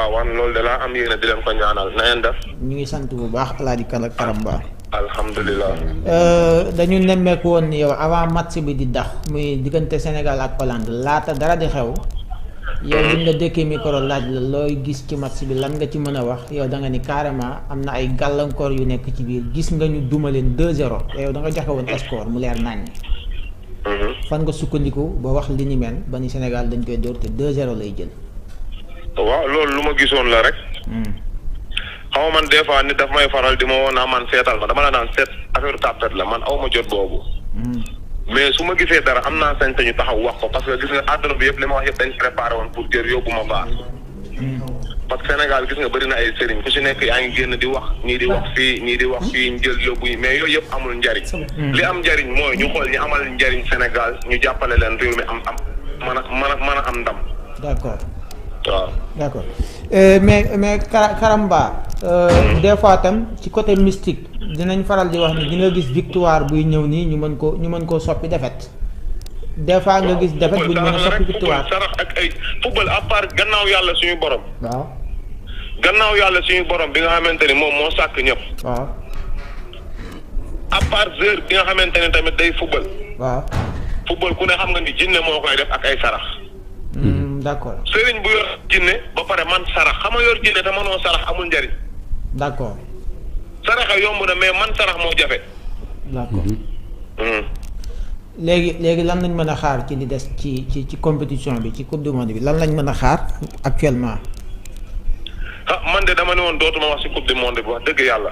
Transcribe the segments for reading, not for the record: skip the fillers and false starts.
Tivaouane loolu de laa am yéene di leen ko ñaanal na ngeen def. ñu ngi sant bu baax Alaaji Karamba. alhamdulilah. dañu nemmeeku woon yow avant match bi di dax muy diggante Sénégal ak Hollande laata dara di xew. yow buñ la dëkkee micro laaj la looy gis ci match bi lan nga ci mën a wax yow da nga ni carrément am na ay gàllankoor yu nekk ci biir gis nga ñu duma leen 2-0 yow da nga joxe woon score mu leer naññ. fan nga sukkandiku ba wax li ni mel ba ni Sénégal dañ koy dóor te 2-0 lay jël. waaw loolu lu ma gisoon la rek. xam nga man des fois nit daf may faral di ma woo naa man seetal ma dama la naan seet affaire tapet la man aw ma jot boobu. mais su ma gisee dara am naa sañ-sañu taxaw wax ko parce que gis nga àdduna bi yëpp li ma wax yëpp dañ préparé woon pour jël yóbbu ma baax. parce que Sénégal gis nga bëri na ay sëriñ ku si nekk yaa ngi génn di wax ñii di wax fii ñii di wax fii ñu jël yóbbu yi mais yooyu yëpp amul njariñ. li am njariñ mooy ñu xool ñu amal njariñ Sénégal ñu jàppale leen réew mi am mën a am ndam. d'accord. waaw d'accord mais Karamba. Des fois tam ci côté mystique dinañ faral di wax ni di nga gis victoire buy ñëw nii ñu mën koo soppi défaite. des fois nga gis défaite bu ñu mën a soppi victoire sarax ak ay football à part gannaaw yàlla suñu borom. waaw. gannaaw yàlla suñu borom bi nga xamante ni moom moo sàkk ñëpp. waaw. à part heure bi nga xamante ni tamit day football. waaw. football ku ne xam nga ni jinne moo koy def ak ay sarax. d'accord. sëriñ bu yor jinne ba pare man sarax xam nga yor jinne te mënoo sarax amul njariñ. d'accord. saraxa yomb na mais man sarax moo jafe. d'accord. léegi lan lañ mën a xaar ci li des ci compétition bi ci coupe du monde bi lan lañ mën a xaar actuellement. man de dama ne woon dootuma wax ci coupe du monde bi wax dëgg yàlla.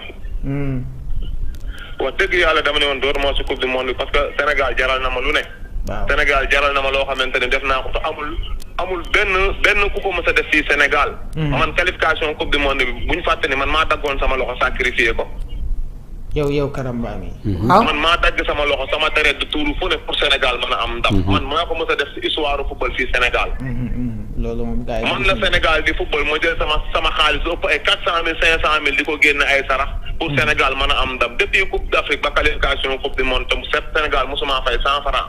wax dëgg yàlla dama ne woon dootuma wax ci coupe du monde bi parce que Sénégal jaral na ma lu ne. waaw Sénégal jaral na ma loo xamante ne def naa ko te amul benn ku ko mës a def fii Sénégal. man qualification coupe du monde bi bu ñu fàtte ni man maa daggoon sama loxo sacrifié ko. yow Karamba mi. man maa dagg sama loxo sama deret di tuuru fu ne pour Sénégal mën a am ndam. man maa ko mës a def ci histoire football fii Sénégal. loolu moom gars yi man la Sénégal di football ma jël sama xaalis ëpp ay 400 000 500 000 di ko génne ay sarax pour Sénégal mën a am ndam depuis coupe d'Afrique ba qualification coupe du monde te mu set Sénégal mosuma fay 100 francs.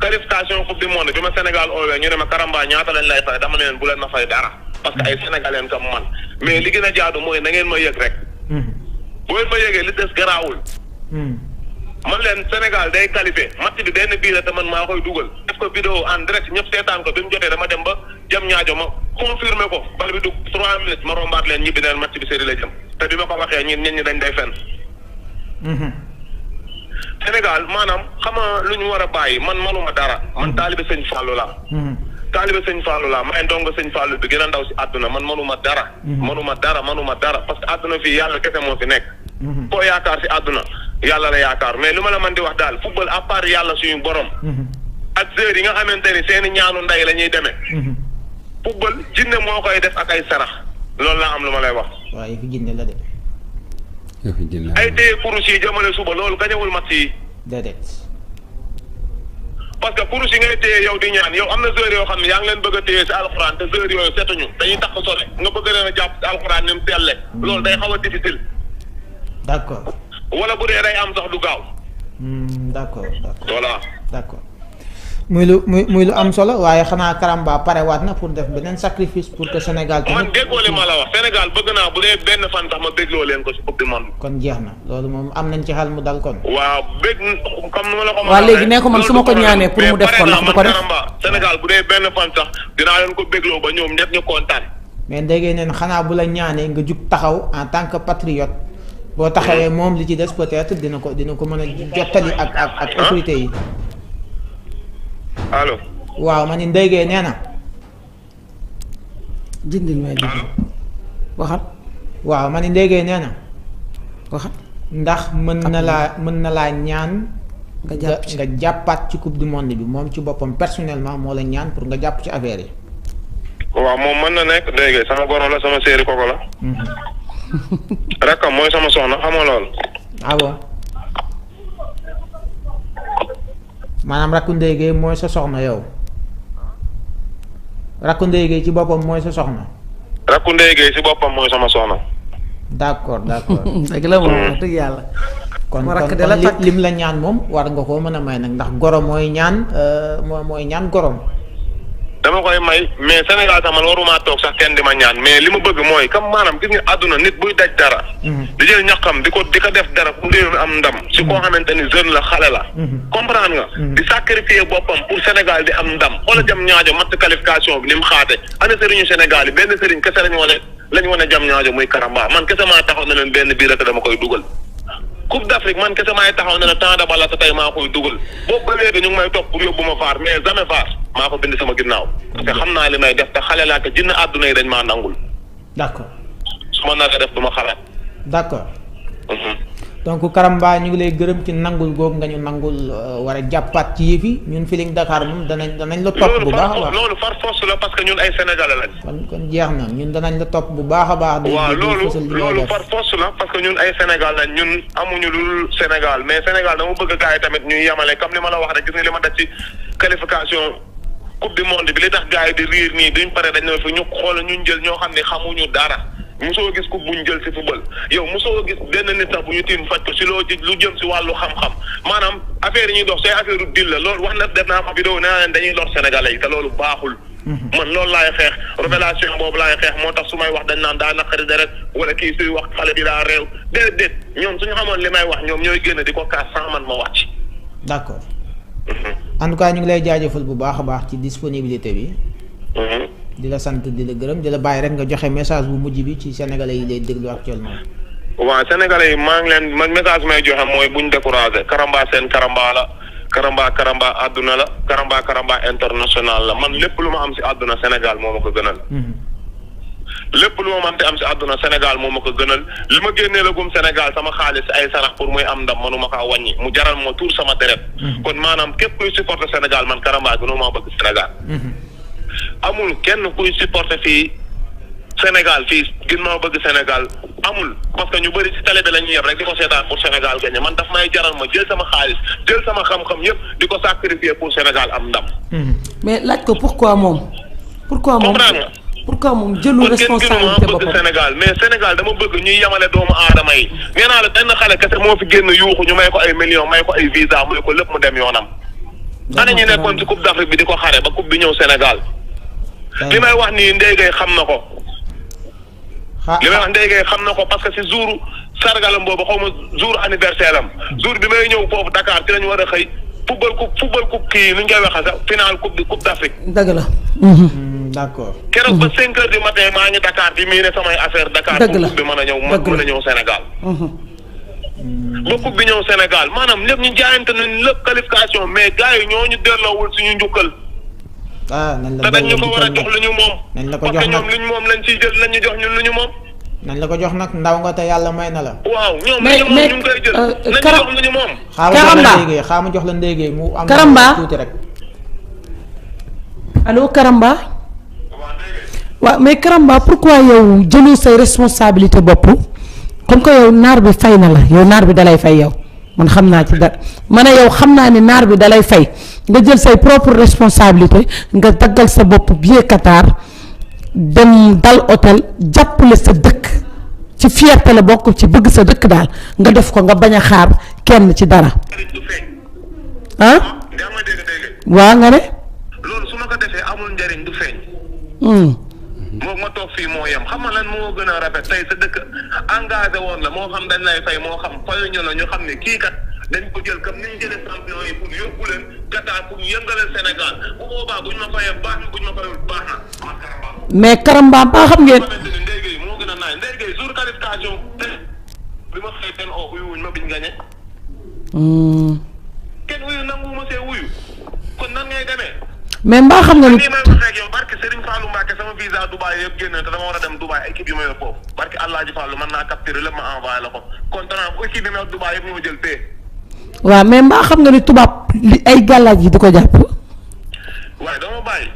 qualification coupe du monde bi ma Sénégal oowee ñu ne ma Karamba ñaata lañ lay fay dama ne leen bu leen ma fay dara parce que ay Sénégalais comme man mais li gën a jaadu mooy na ngeen ma yëg rek. boo leen ma yëgee li des garaawul. man leen Sénégal day qualifié match bi benn bii la te man maa koy dugal def ko vidéo en direct ñëpp seetaan ko bi mu jotee dama dem ba jëm ñaajo ma confirmé ko bal bi dugg 3 minutes ma rombaat leen ñibbi neen match bi série la jëm te bi ma ko waxee ñun ñi dañ day fenn. Sénégal maanaam xama lu ñu war a bàyyi man manuma dara man taalibe sëñ Fallou laa. taalibe sëñ Fallou laa may ndongo sëñ Fallou bi gën a ndaw si àdduna man manuma dara. manuma dara parce que àdduna fii yàlla kese moo fi nekk. koo yaakaar si àdduna yàlla la yaakaar mais lu ma la mën di wax daal football à part yàlla suñu borom. ak joueurs yi nga xamante ni seeni ñaanu ndey la ñuy demee. football jinne moo koy def ak ay sarax loolu laa am lu ma lay wax. waaw yi fi jinne la de. ay téye kurus yi jëmale suba loolu gañewul match yi. déedéet. parce que kurus yi ngay téye yow di ñaan yow am na joueurs yoo xam ne yaa ngi leen bëgg a téye si alxuraan te joueurs yooyu setuñu dañuy tax sole nga bëgg leen a jàpp si alxuraan ni mu selle loolu day xaw a difficile. d'accord. wala bu dee day am sax du gaaw. d'accord. voilà. d'accord muy lu am solo waaye xanaa Karamba parewaat na pour def beneen sacrifice pour que Sénégal. man déggoo li ma la wax Sénégal bëgg naa bu dee benn fan sax ma bégloo leen ko si coupe du monde. kon jeex na loolu moom am nañ ci xel mu dal kon. waaw bég comme ni ma la ko. waaw léegi nee ko man su ma ko ñaanee pour mu def ko ndax du ko def Sénégal bu dee benn fan sax dinaa leen ko bégloo ba ñoom ñëpp ñu kontaan. mais ndege neen xanaa bu la ñaanee nga jug taxaw en tant que patriote. boo taxawee moom li ci des peut-être dina ko mën a jottali ak autorité yi. allo. waaw ma ni ndéygee nee na. jëndil may dégg waxat. waaw ma ni ndéygee nee na. waxat. ndax mën na laa ñaan. nga jàppaat ci coupe du monde bi moom ci boppam personnellement moo la ñaan pour nga jàpp ci affaire yi. waaw moom mën na nekk ndéygee sama goro la sama séeri koko la. rakkam mooy sama soxna xamoo loolu. ah bon maanaam rakku ndéygee mooy sa soxna yow. rakku ndéygee ci boppam mooy sa soxna. rakku ndéygee ci boppam mooy sama soxna. d'accord. dëgg la moom wax dëgg yàlla. kon lim la ñaan moom war nga koo mën a may nag ndax goro mooy ñaan mooy ñaan gorom. dama koy may mais Sénégal sax man waruma toog sax kenn di ma ñaan mais li ma bëgg mooy comme maanaam gis nga àdduna nit buy daj dara. di jël ñaqam di ko def dara pour réew mi am ndam. si koo xamante ni jeune la xale la. comprendre nga. di sacrifier boppam pour Sénégal di am ndam xoola jam ñaajo match qualification bi ni mu xaate ana sëriñu Sénégal yi benn sëriñ kese lañu wane jam ñaajo muy Karamba man kese maa taxaw na leen benn bii rek dama koy dugal. Coupe d'Afrique man kese maay taxaw ne la temps de balle sa tey maa koy dugal boobu ba léegi ñu ngi may topp pour yóbbu ma VAR mais jamais VAR maa ko bind sama ginnaaw. parce que xam naa li may def te xale laa te jinn àdduna yi dañ maa nangul. d'accord su ma naree def du ma xalaat. d'accord. donc Karamba ñu ngi lay gërëm ci nangul googu nga ñu nangul war a jàppaat ci yëf yi ñun Feeling Dakar moom danañ la topp bu baax a baax loolu far force la parce que ñun ay sénégalais lañ. kon jeex na ñun danañ la topp bu baax a baax. waaw loolu far force la parce que ñun ay Sénégal lañ ñun amuñu lu Sénégal mais Sénégal dama bëgg gars yi tamit ñuy yemale comme ni ma la wax rek gis nga li ma def ci qualification coupe du monde bi li tax gars yi di riir nii duñ pare dañ ne fi ñu xool ñu jël ñoo xam ne xamuñu dara. musoo gis coupe buñ jël si football yow musoo gis benn nit sax bu ñu tiim faj ko si loo lu jëm si wàllu xam-xam maanaam affaire yi ñuy dox say affaire u dil la loolu wax na def naa ko vidéo nee naa leen dañuy lor sénégalais yi te loolu baaxul. man loolu laay xeex révélation boobu laay xeex moo tax su may wax dañ naan daa naqari deret wala kii suy wax xale bi daa réew déedéet ñoom suñu xamoon li may wax ñoom ñooy génn di ko kaas sans man ma wàcc. d'accord. en tout cas ñu ngi lay jaajëfal bu baax a baax ci disponibilité bi. di la sant di la gërëm di la bàyyi rek nga joxe message bu mujj bi ci sénégalais yi lay déglu actuellement. waaw sénégalais yi maa ngi leen man message may joxe mooy buñ découragé Karamba seen Karamba la Karamba àdduna la Karamba international la man lépp lu ma am si àdduna Sénégal moo ma ko gënal. lépp lu ma mënti am si àdduna Sénégal moo ma ko gënal li ma génnee la gum Sénégal sama xaalis ay sarax pour muy am ndam manuma kaa wàññi mu jaral ma tuur sama deret. kon maanaam képp kuy supporter Sénégal man Karamba gënu maa bëgg Sénégal. amul kenn kuy supporter fii Sénégal fii gën maa bëgg Sénégal amul parce que ñu bëri ci télé bi la ñuy yeb rek di ko seetaan pour Sénégal gagné man daf may jaral ma jël sama xaalis jël sama xam-xam yëpp di ko sacrifier pour Sénégal am ndam. mais laaj ko pourquoi moom jëlu responsabilité bëgg boppam Sénégal mais Sénégal dama bëgg ñuy yemale doomu aadama yi nee naa la benn xale kese moo fi génn yuuxu ñu may ko ay millions may ko ay visa may ko lépp mu dem yoonam. ana ñu nekkoon ci Coupe d'Afrique bi di ko xare ba coupe bi ñëw Sénégal. li may wax nii Ndeye Gueye xam na ko. li may wax Ndeye Gueye xam na ko parce que si jour sargalam boobu xaw ma jour anniversaire am jour bi may ñëw foofu Dakar ci lañu war a xëy football coupe kii nu ñu koy waxee sax final coupe d'Afrique. dëgg la. d'accord. keroog ba 5 heures du matin maa ngi Dakar di miine samay affaire Dakar. dëgg la coupe bi mën a ñëw Sénégal. ba coupe bi ñëw Sénégal maanaam lépp ñu jaayante nañ lépp qualification mais gars yi ñoo ñu delloowul suñu njukkal. nañ la te dañ ñu ko war a jox lu ñu moom. nañ la ko jox parce que ñoom lu ñu moom lañ ciy jël lañ ñu jox ñun lu ñu moom. nañ la ko jox nag ndaw nga te yàlla may na la. waaw ñoom lu ñu moom ñu ngi koy jël. nañ ñu jox lu ñu moom. xaama jox la ndéygee mu am. Karamba tuuti rek. allo Karamba. waaw mais Karamba pourquoi yow jëloo say responsabilité bopp comme que yow naar bi fay na la yow naar bi dalay fay yow man xam naa ci dara ma ne yow xam naa ne naar bi dalay fay nga jël say propre responsabilité nga daggal sa bopp billet Qatar dem dal hôtel jàppale sa dëkk ci fierté la bokk ci bëgg sa dëkk daal nga def ko nga bañ a xaar kenn ci dara ah waa nga ne loolu su ma ko defee amul njëriñ du feeñ. moom ma toog fii moo yem xam nga lan moo gën a rafet tey sa dëkk engagé woon la moo xam dañ lay fay moo xam fayuñu la ñu xam ne kii kat dañ ko jël comme ni ñu jëlee champion yi pour yóbbu leen Qatar pour yëngalal Sénégal bu boobaa buñ ma fayee baax na buñ ma fayul baax na. mais Karamba ba xam ngeen. Ndeye Gueye moo gën a naaj Ndeye Gueye jour qualification bi ma xëy seen oo wuyu ma biñ gañe. kenn wuyu nangu ma see wuyu kon nan ngay demee. mais mbaa xam nga ni nii may waxee ak yow barke Serigne Fallou Mbacke sama visa Dubaï yëpp génn te dama war a dem Dubaï équipe yi ma yor foofu barke Alaaji Fallou mën naa capturer lépp ma envoyé la ko kon danaa équipe yi ma yor Dubaï yëpp ñoo jël paie. waaw mais mbaa xam nga ni tubaab li ay gàllaaj yi di ko jàpp. waaye dama bàyyi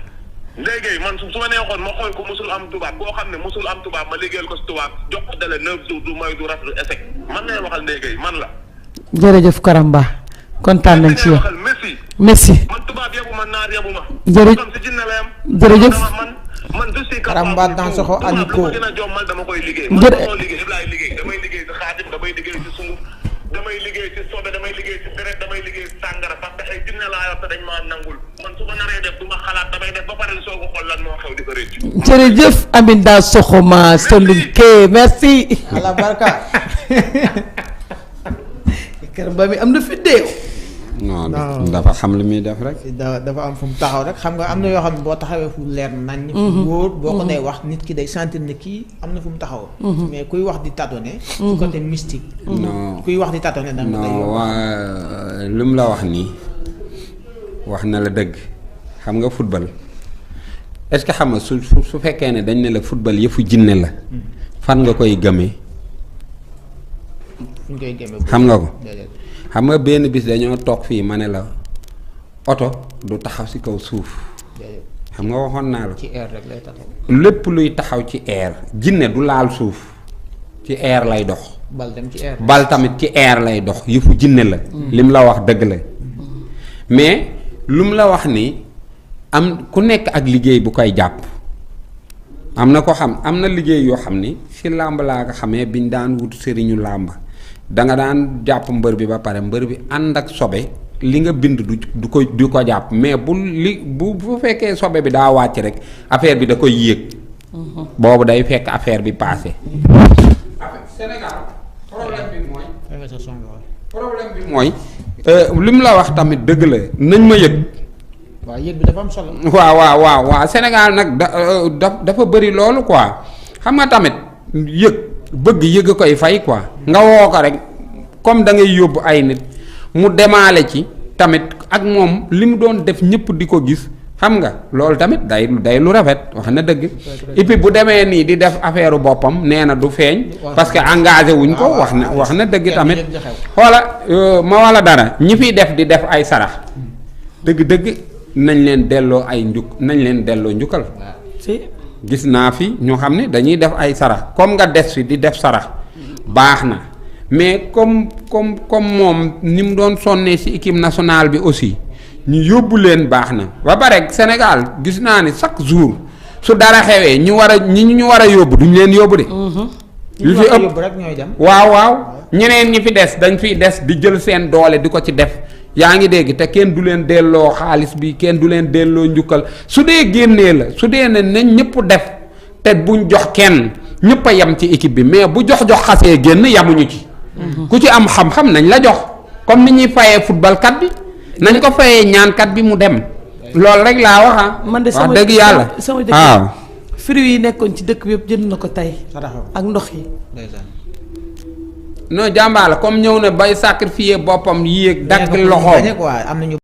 léegi man su ma neexoon ma xool ko musul am tubaab koo xam ne musul am tubaab ma liggéeyal ko si tubaab jox ko délai 9 jours du may du rafet du échec man ngay waxal léegi man la. jërëjëf Karamba kontaan nañ ci yow. merci. man tubaab yebu ma naar yebu ma. jërëjëf man je suis Karamba Dansokho Aliko. dama koy liggéey. man dama liggéey damay liggéey si xaatim damay liggéey si sunguf damay liggéey ci sobe damay liggéey ci deret damay liggéey ci sàngara parce que ay jinne laa yor te dañ maa nangul man su ma naree def du ma xalaat damay def ba pare soo ko xool lan moo xew di ko rëcc. jërëjëf Aminata Sokhoma Soninké merci. ala barka. kër ba mi am na fi deew. non dafa xam li muy def rek. dafa am fu mu taxaw rek xam nga am na yoo xam ne boo taxawee fu leer nañ. fu wóor boo ko dee wax nit ki day sentir ne kii am na fu mu taxaw. mais kuy wax di tâtonner. ci côté mystique. non kuy wax di tâtonner da nga lay yomb. waa lu mu la wax nii wax na la dëgg xam nga football est-ce que xam nga su fekkee ne dañ ne la football yëfu jinne la. fan nga koy gëmee. fu ñu koy gëmee xam nga ko. xam nga benn bis dañoo toog fii ma ne la oto du taxaw ci kaw suuf xam nga waxoon naa la ci air rek lay taxaw. lépp luy taxaw ci air jinne du laal suuf ci air lay dox. bal dem ci air. bal tamit ci air lay dox yëfu jinne la. lim la wax dëgg la mais lu mu la wax ni am ku nekk ak liggéey bu koy jàpp am na ko xam am na liggéey yoo xam ni ci làmb laa ko xamee biñ daan wut sëriñu làmb da nga daan jàpp mbër bi ba pare mbër bi ànd ak sobe li nga bind du ko jàpp mais bu fekkee sobe bi daa wàcc rek affaire bi da koy yéeg. boobu day fekk affaire bi passé. Sénégal problème bi mooy. li mu la wax tamit dëgg la nañ ma yëg. waaw yëg bi dafa am solo. waaw Sénégal nag dafa bëri loolu quoi xam nga tamit yëg. bëgg yëg koy fay quoi nga woo ko rek comme da ngay yóbbu ay nit mu demaale ci tamit ak moom li mu doon def ñëpp di ko gis xam nga loolu tamit day lu rafet wax na dëgg et puis bu demee nii di def affaire boppam nee na du feeñ parce que engagé wuñ ko wax na dëgg tamit xoola ma wala dara ñi fiy def di def ay sarax dëgg nañ leen delloo njukkal gis naa fi ñu xam ne dañuy def ay sarax comme nga des fi di def sarax baax na mais comme moom ni mu doon sonnee ci équipe nationale bi aussi ñu yóbbu leen baax na ba pare Sénégal gis naa ni chaque jour su dara xewee ñu war a yóbbu duñ leen yóbbu de. yu fi ëpp rek ñooy dem. waaw ñeneen ñi fi des dañ fiy des di jël seen doole di ko ci def. yaa ngi dégg te kenn du leen delloo xaalis bi kenn du leen delloo njukkal su dee génnee la su dee ne nañ ñëpp def te buñ jox kenn ñëpp a yem ci équipe bi mais bu jox xasee génn yamuñu ci. ku ci am xam-xam nañ la jox comme ni ñuy fayee football kat bi nañ ko fayee ñaankat bi mu dem loolu rek laa wax man de wax dëgg yàlla sama dëkk waaw. fruits yi nekkoon ci dëkk bi yëpp jënd na ko tey. ak ndox yi. non jàmbaar la comme ñëw na bay sacrifier boppam yéeg dagg loxoom. am nañu